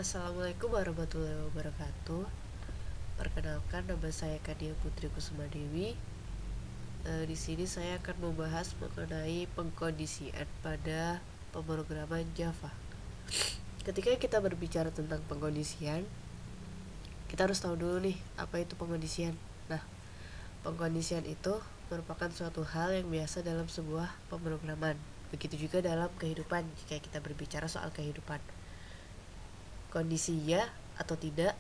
Assalamualaikum warahmatullahi wabarakatuh. Perkenalkan, nama saya Kadia Putri Kusuma Dewi. Di sini saya akan membahas mengenai pengkondisian pada pemrograman Java. Ketika kita berbicara tentang pengkondisian, kita harus tahu dulu nih apa itu pengkondisian. Nah, pengkondisian itu merupakan suatu hal yang biasa dalam sebuah pemrograman. Begitu juga dalam kehidupan jika kita berbicara soal kehidupan. Kondisi ya atau tidak,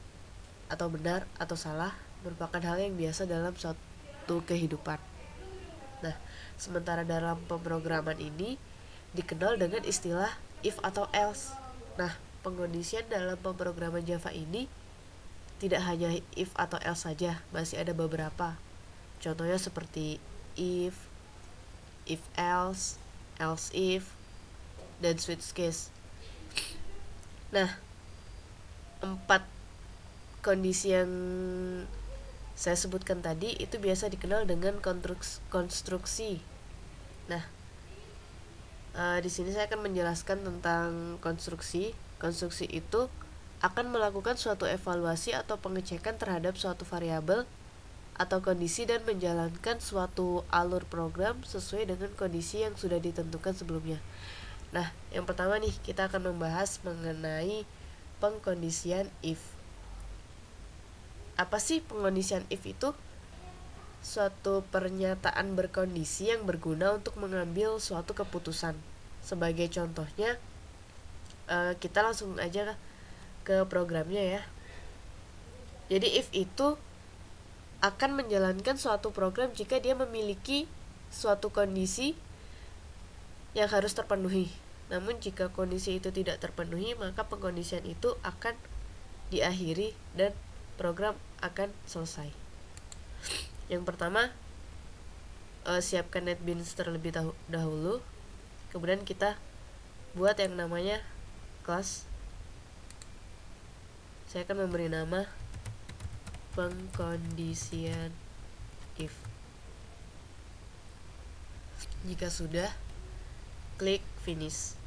atau benar atau salah merupakan hal yang biasa dalam suatu kehidupan. Nah, sementara dalam pemrograman ini dikenal dengan istilah if atau else. Nah, pengkondisian dalam pemrograman Java ini tidak hanya if atau else saja, masih ada beberapa. Contohnya seperti if else, else if, dan switch case. Nah, 4 kondisi yang saya sebutkan tadi itu biasa dikenal dengan konstruksi. Nah, di sini saya akan menjelaskan tentang konstruksi. Konstruksi itu akan melakukan suatu evaluasi atau pengecekan terhadap suatu variabel atau kondisi dan menjalankan suatu alur program sesuai dengan kondisi yang sudah ditentukan sebelumnya. Nah, yang pertama nih kita akan membahas mengenai pengkondisian if. Apa sih pengkondisian if itu? Suatu pernyataan berkondisi yang berguna untuk mengambil suatu keputusan. Sebagai contohnya, kita langsung aja ke programnya ya. Jadi if itu akan menjalankan suatu program jika dia memiliki suatu kondisi yang harus terpenuhi. Namun jika kondisi itu tidak terpenuhi, maka pengkondisian itu akan diakhiri dan program akan selesai. Yang pertama, siapkan NetBeans terlebih dahulu. Kemudian kita buat yang namanya kelas. Saya akan memberi nama pengkondisian if. Jika sudah, klik finish.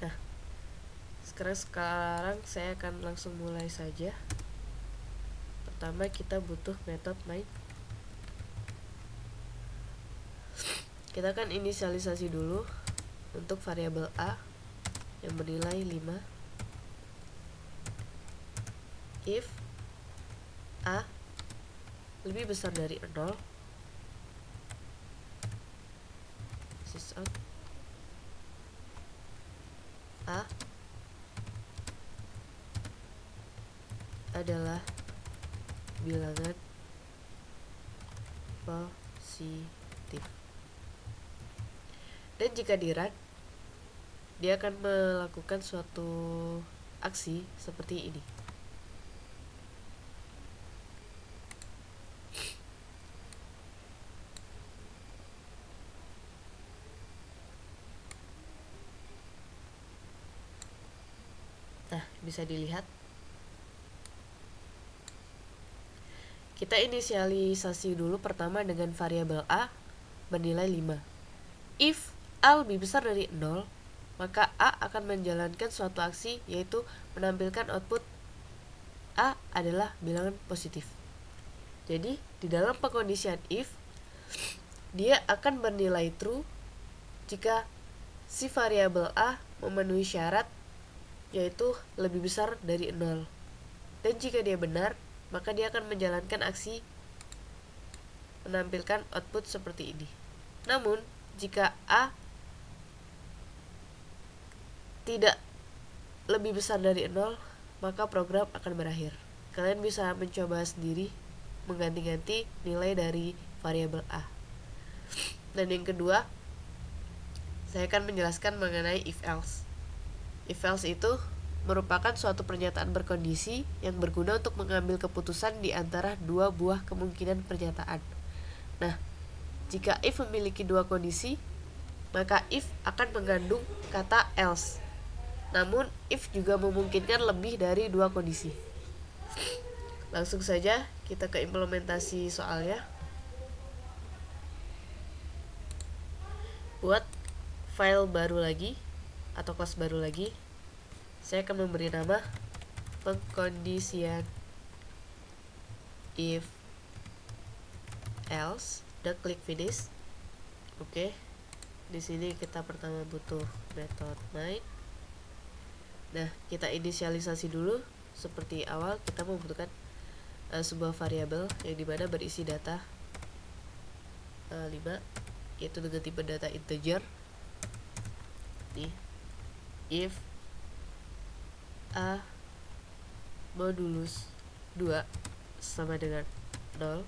Nah, sekarang saya akan langsung mulai saja. Pertama kita butuh method main. Kita akan inisialisasi dulu untuk variabel A yang bernilai 5. If A lebih besar dari 0, sysout A adalah bilangan positif. Dan jika di-run, dia akan melakukan suatu aksi seperti ini. Nah, bisa dilihat. Kita inisialisasi dulu pertama dengan variabel A bernilai 5. If A lebih besar dari 0, maka A akan menjalankan suatu aksi, yaitu menampilkan output A adalah bilangan positif. Jadi, di dalam pengkondisian if, dia akan bernilai true jika si variabel A memenuhi syarat, yaitu lebih besar dari 0. Dan jika dia benar, maka dia akan menjalankan aksi menampilkan output seperti ini. Namun, jika A tidak lebih besar dari 0, maka program akan berakhir. Kalian bisa mencoba sendiri mengganti-ganti nilai dari variabel A. Dan yang kedua, saya akan menjelaskan mengenai if else. If else itu merupakan suatu pernyataan berkondisi yang berguna untuk mengambil keputusan di antara dua buah kemungkinan pernyataan. Nah, jika if memiliki dua kondisi, maka if akan mengandung kata else. Namun, if juga memungkinkan lebih dari dua kondisi. Langsung saja kita ke implementasi soalnya. Buat file baru lagi atau kelas baru lagi. Saya akan memberi nama pengkondisian if else, dan klik finish. Oke. Di sini kita pertama butuh method main. Nah, kita inisialisasi dulu. Seperti awal, kita membutuhkan sebuah variabel yang dimana berisi data 5, yaitu dengan tipe data integer. Nih, if a modulus 2 sama dengan 0,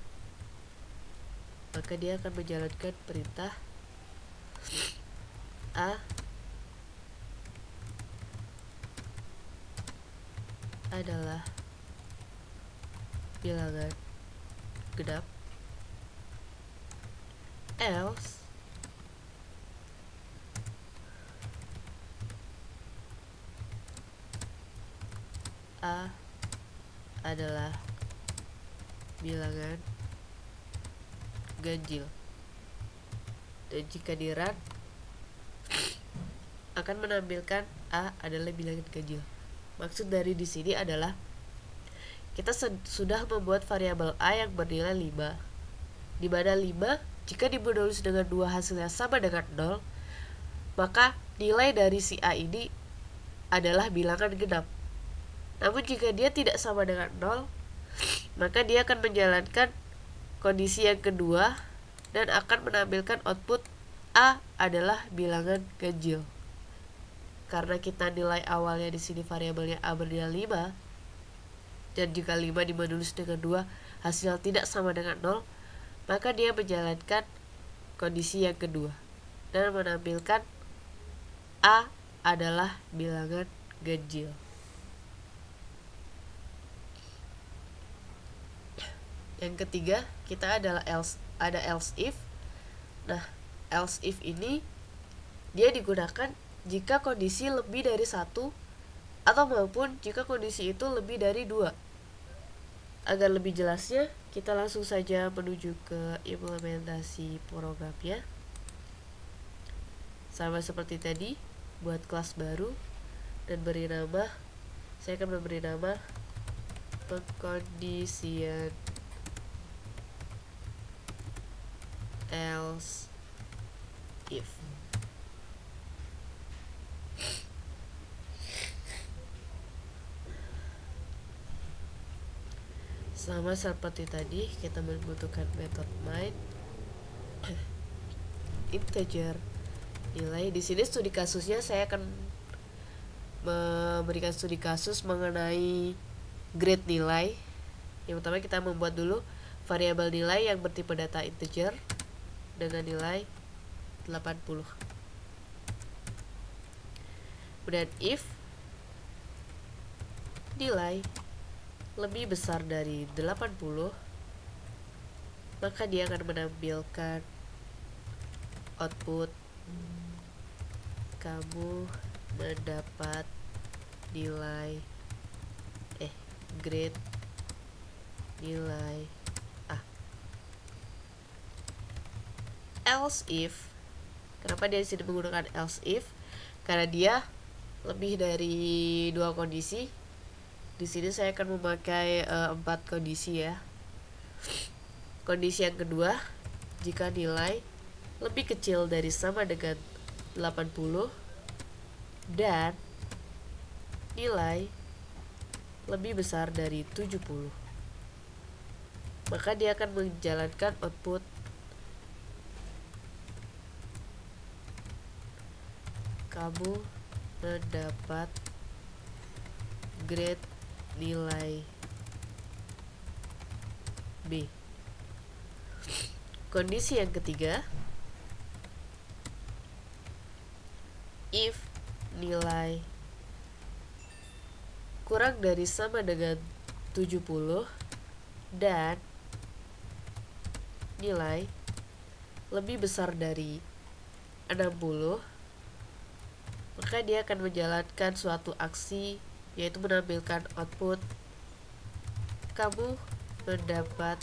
maka dia akan menjalankan perintah a adalah bilangan genap, else a adalah bilangan ganjil. Dan jika di run akan menampilkan a adalah bilangan ganjil. Maksud dari di sini adalah kita sudah membuat variabel a yang bernilai 5, di mana 5 jika dimodulus dengan 2 hasilnya sama dengan 0, maka nilai dari si a ini adalah bilangan genap. Namun jika dia tidak sama dengan 0, maka dia akan menjalankan kondisi yang kedua dan akan menampilkan output a adalah bilangan ganjil. Karena kita nilai awalnya di sini variabelnya a bernilai 5, dan jika 5 dimodulus dengan 2 hasilnya tidak sama dengan 0, maka dia menjalankan kondisi yang kedua dan menampilkan a adalah bilangan ganjil. Yang ketiga, kita ada else if. Nah, else if ini dia digunakan jika kondisi lebih dari 1 atau maupun jika kondisi itu lebih dari 2. Agar lebih jelasnya, kita langsung saja menuju ke implementasi programnya. Sama seperti tadi, buat kelas baru dan beri nama, saya akan memberi nama pengkondisian else if. Sama seperti tadi, kita membutuhkan method main integer nilai. Di sini studi kasusnya saya akan memberikan studi kasus mengenai grade nilai. Yang pertama kita membuat dulu variabel nilai yang bertipe data integer dengan nilai 80. Kemudian if nilai lebih besar dari 80, maka dia akan menampilkan output kamu mendapat nilai grade nilai A. Else if, kenapa dia disini menggunakan else if? Karena dia lebih dari 2 kondisi. Di sini saya akan memakai 4 kondisi ya. Kondisi yang kedua, jika nilai lebih kecil dari sama dengan 80 dan nilai lebih besar dari 70, maka dia akan menjalankan output kamu mendapat grade nilai B. Kondisi yang ketiga, if nilai kurang dari sama dengan 70 dan nilai lebih besar dari 60, maka dia akan menjalankan suatu aksi, yaitu menampilkan output kamu mendapat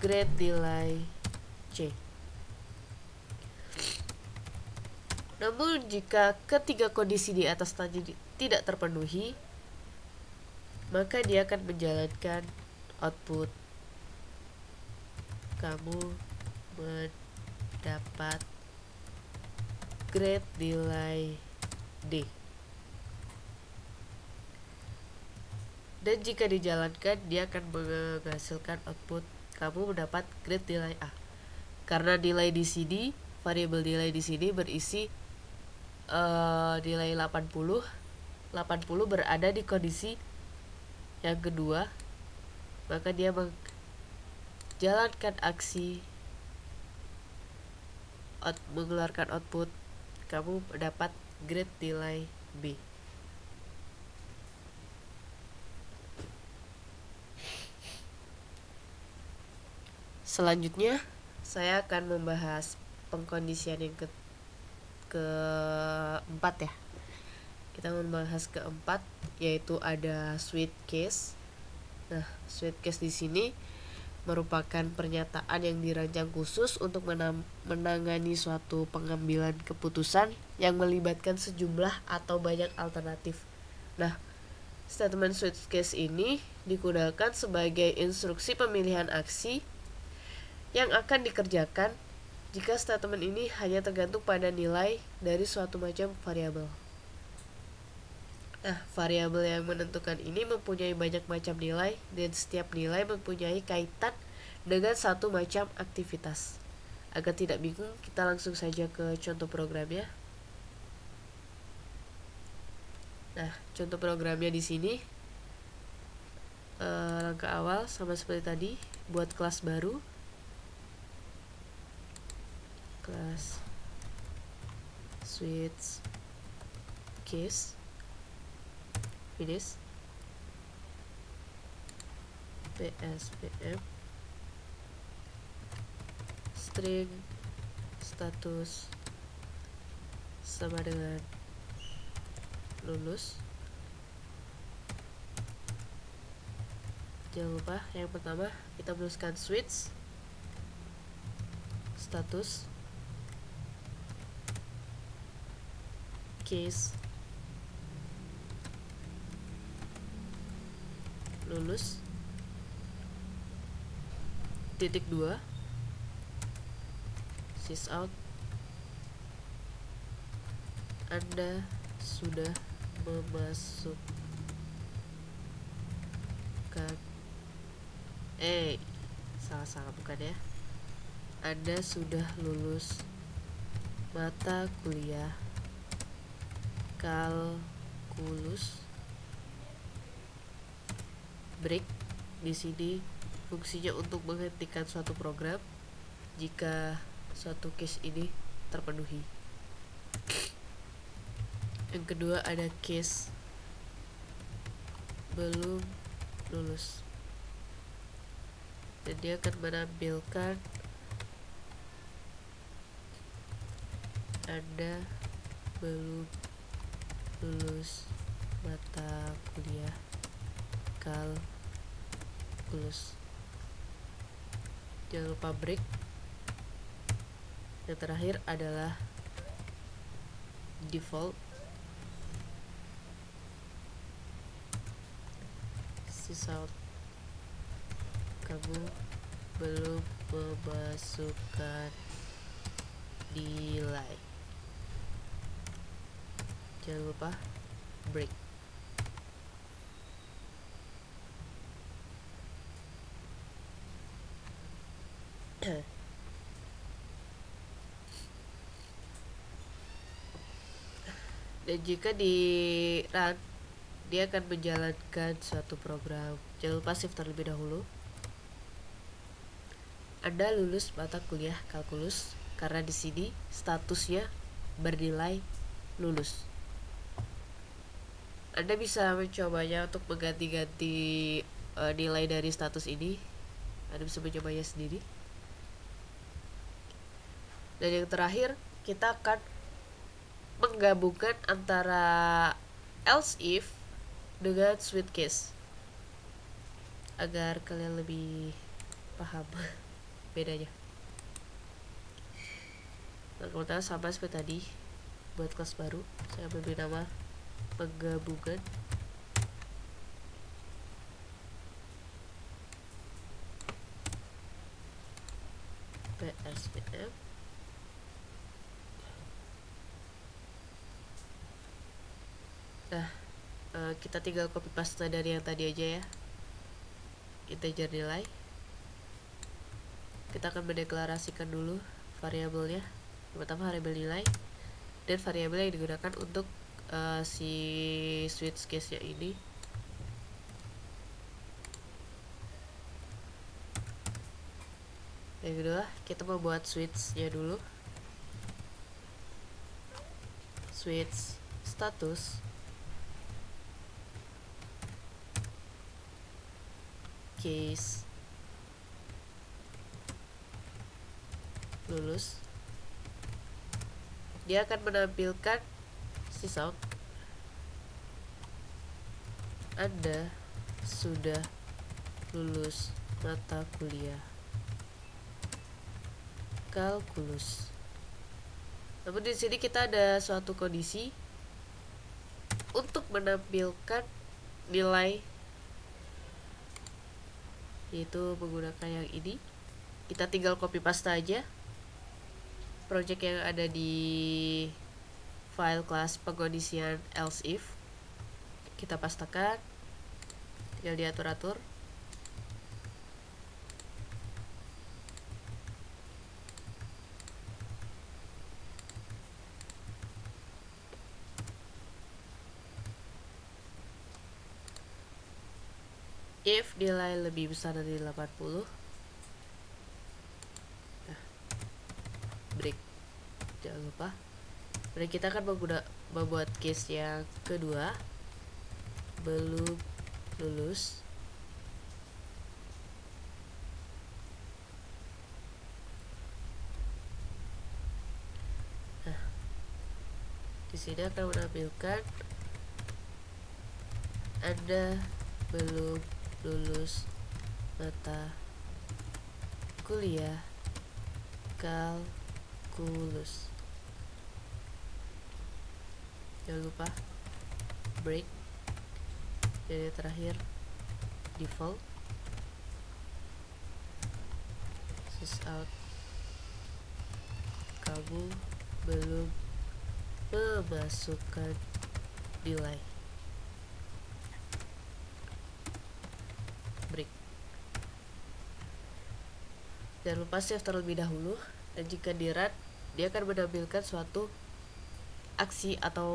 grade nilai C. Namun jika ketiga kondisi di atas tadi tidak terpenuhi, maka dia akan menjalankan output kamu mendapat grade nilai D. Dan jika dijalankan, dia akan menghasilkan output kamu mendapat grade nilai A. Karena nilai di sini, variabel nilai di sini berisi nilai 80 berada di kondisi yang kedua, maka dia menjalankan aksi mengeluarkan output kamu mendapat grade nilai B. Selanjutnya saya akan membahas pengkondisian yang keempat ya. Kita membahas keempat, yaitu ada switch case. Nah, switch case di sini merupakan pernyataan yang dirancang khusus untuk menangani suatu pengambilan keputusan yang melibatkan sejumlah atau banyak alternatif. Nah, statement switch case ini digunakan sebagai instruksi pemilihan aksi yang akan dikerjakan jika statement ini hanya tergantung pada nilai dari suatu macam variabel. Nah, variabel yang menentukan ini mempunyai banyak macam nilai dan setiap nilai mempunyai kaitan dengan satu macam aktivitas. Agar tidak bingung, kita langsung saja ke contoh programnya. Nah, contoh programnya di sini langkah awal sama seperti tadi, buat kelas baru. Kelas switch case finish PSPM string status sama dengan lulus. Jangan lupa yang pertama kita menuliskan switch status case lulus titik 2 sysout Anda sudah memasukkan salah bukan ya, Anda sudah lulus mata kuliah kalkulus. Break di sini fungsinya untuk menghentikan suatu program jika suatu case ini terpenuhi. Yang kedua ada case belum lulus, dan dia akan menampilkan Anda belum lulus mata kuliah kalkulus. Jangan lupa break. Yang terakhir adalah default sysout kamu belum memasukkan nilai. Jangan lupa break. Dan jika di run, dia akan menjalankan suatu program. Jangan lupa save terlebih dahulu. Anda lulus mata kuliah kalkulus karena di sini statusnya bernilai lulus. Anda bisa mencobanya untuk mengganti-ganti nilai dari status ini. Anda bisa mencobanya sendiri. Dan yang terakhir, kita akan menggabungkan antara else if dengan switch case agar kalian lebih paham bedanya. Nah, kalau sama seperti tadi, buat kelas baru. Saya beri nama penggabungan PSBM. Nah, kita tinggal copy paste dari yang tadi aja ya, integer nilai. Kita akan mendeklarasikan dulu variabelnya. Pertama variabel nilai dan variabel yang digunakan untuk si switch case nya ini. Yang kedua, kita membuat switch nya dulu. Switch status case lulus. Dia akan menampilkan si sound Anda sudah lulus mata kuliah kalkulus. Namun di sini kita ada suatu kondisi untuk menampilkan nilai, yaitu menggunakan yang ini. Kita tinggal copy paste aja project yang ada di file kelas pengkondisian else if. Kita pastekan, tinggal diatur-atur. If nilai lebih besar dari 80, break. Jangan lupa, dan kita akan membuat case yang kedua, belum lulus. Nah, di sini akan menampilkan Anda belum lulus mata kuliah kalkulus. Jangan lupa break. Dan yang terakhir default sysout kamu belum memasukkan nilai. Break. Jangan lupa save terlebih dahulu, dan jika di run dia akan menampilkan suatu aksi atau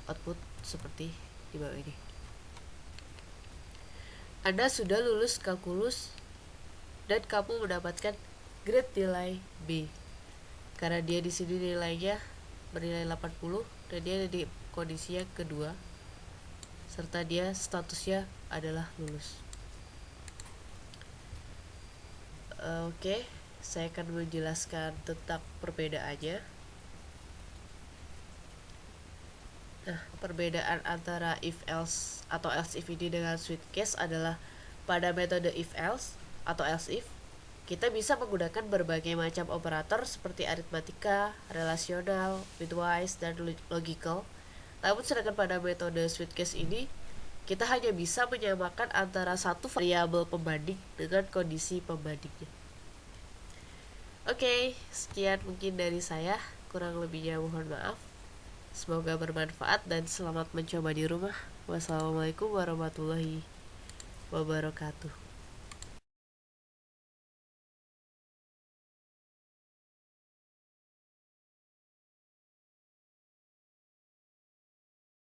output seperti di bawah ini. Anda sudah lulus kalkulus dan kamu mendapatkan grade nilai B. Karena dia di sini nilainya bernilai 80 dan dia ada di kondisi yang kedua, serta dia statusnya adalah lulus. Oke, saya akan menjelaskan tentang perbedaannya. Nah, perbedaan antara if else atau else if ini dengan switch case adalah pada metode if else atau else if kita bisa menggunakan berbagai macam operator seperti aritmatika, relasional, bitwise, dan logical. Namun sedangkan pada metode switch case ini kita hanya bisa menyamakan antara satu variabel pembanding dengan kondisi pembandingnya. Oke, sekian mungkin dari saya, kurang lebihnya mohon maaf. Semoga bermanfaat dan selamat mencoba di rumah. Wassalamualaikum warahmatullahi wabarakatuh.